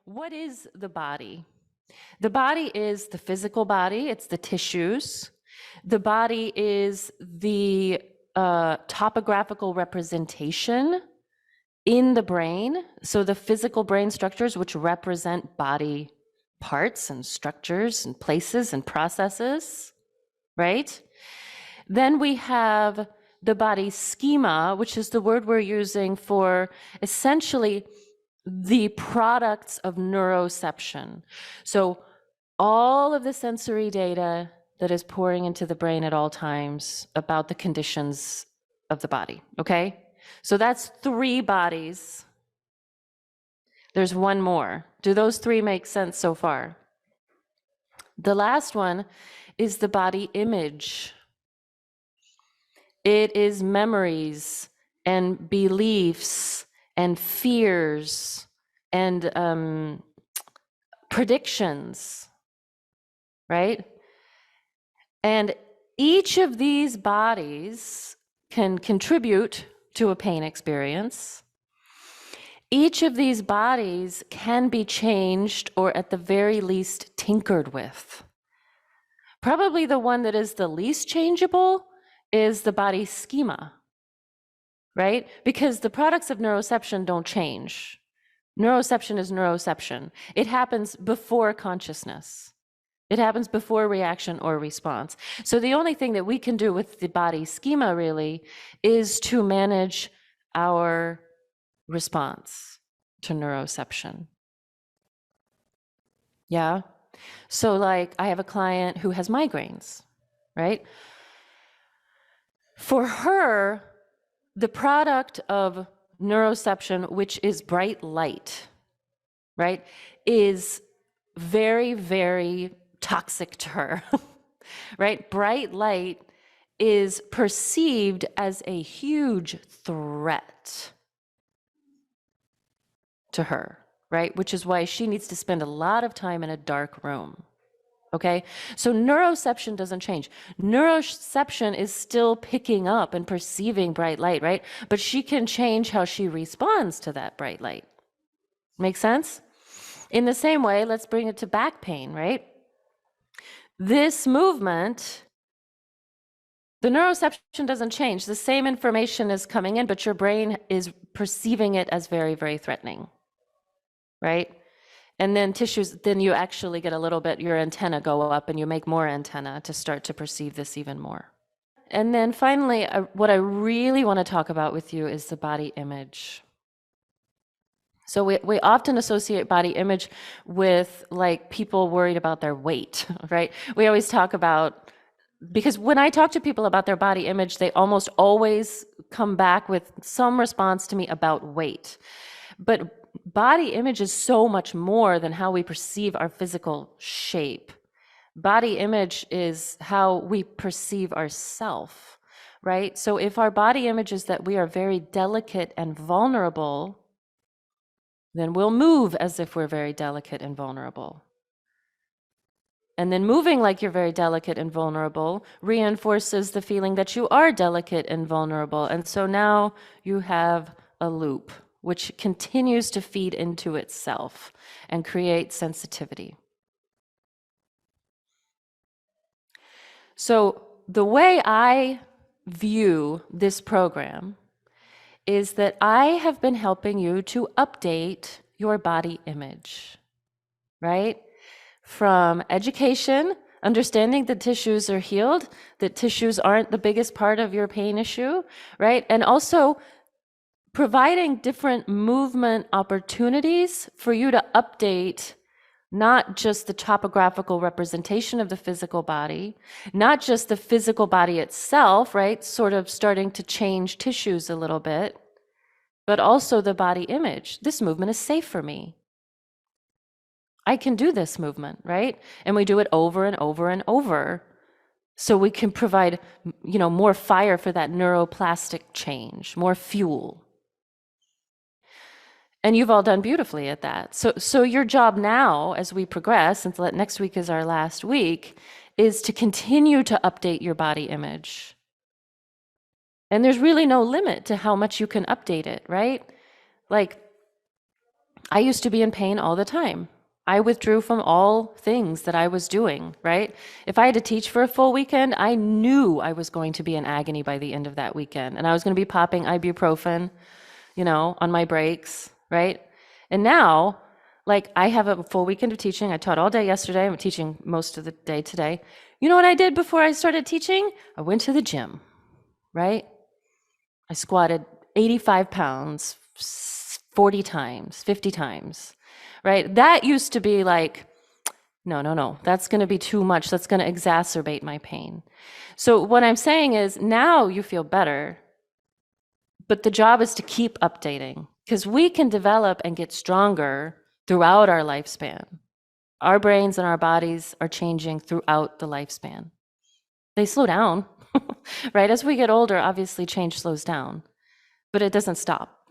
What is the body? The body is the physical body, it's the tissues. The body is the topographical representation in the brain. So the physical brain structures, which represent body parts and structures and places and processes, right? Then we have the body schema, which is the word we're using for essentially the products of neuroception. So all of the sensory data that is pouring into the brain at all times about the conditions of the body, okay? So that's 3 bodies. There's one more. Do those 3 make sense so far? The last one is the body image. It is memories and beliefs and fears and predictions, right? And each of these bodies can contribute to a pain experience. Each of these bodies can be changed or at the very least tinkered with. Probably the one that is the least changeable is the body schema, right? Because the products of neuroception don't change. Neuroception is neuroception. It happens before consciousness. It happens before reaction or response. So the only thing that we can do with the body schema really is to manage our response to neuroception. Yeah? So like I have a client who has migraines, right? For her, the product of neuroception, which is bright light, right, is very, very toxic to her, right? Bright light is perceived as a huge threat to her, right? Which is why she needs to spend a lot of time in a dark room. Okay, so neuroception doesn't change. Neuroception is still picking up and perceiving bright light, right? But she can change how she responds to that bright light. Make sense? In the same way, let's bring it to back pain, right? This movement, the neuroception doesn't change. The same information is coming in, but your brain is perceiving it as very, very threatening, right? And then tissues, then you actually get a little bit, your antenna go up and you make more antenna to start to perceive this even more. And then finally, what I really want to talk about with you is the body image. So we often associate body image with like people worried about their weight, right? We always talk about, because when I talk to people about their body image, they almost always come back with some response to me about weight. But body image is so much more than how we perceive our physical shape. Body image is how we perceive ourself, right? So if our body image is that we are very delicate and vulnerable, then we'll move as if we're very delicate and vulnerable. And then moving like you're very delicate and vulnerable reinforces the feeling that you are delicate and vulnerable. And so now you have a loop which continues to feed into itself and create sensitivity. So the way I view this program is that I have been helping you to update your body image, right? From education, understanding that tissues are healed, that tissues aren't the biggest part of your pain issue, right? And also providing different movement opportunities for you to update not just the topographical representation of the physical body, not just the physical body itself, right? Sort of starting to change tissues a little bit, but also the body image. This movement is safe for me. I can do this movement, right? And we do it over and over and over. So we can provide, more fire for that neuroplastic change, more fuel. And you've all done beautifully at that. So your job now, as we progress, since next week is our last week, is to continue to update your body image. And there's really no limit to how much you can update it, right? Like, I used to be in pain all the time. I withdrew from all things that I was doing, right? If I had to teach for a full weekend, I knew I was going to be in agony by the end of that weekend. And I was going to be popping ibuprofen, on my breaks, right? And now, like, I have a full weekend of teaching. I taught all day yesterday. I'm teaching most of the day today. You know what I did before I started teaching? I went to the gym, right? I squatted 85 pounds 40 times, 50 times, right? That used to be like, no, no, no, that's going to be too much. That's going to exacerbate my pain. So, what I'm saying is now you feel better, but the job is to keep updating because we can develop and get stronger throughout our lifespan. Our brains and our bodies are changing throughout the lifespan. They slow down, right? As we get older, obviously change slows down, but it doesn't stop.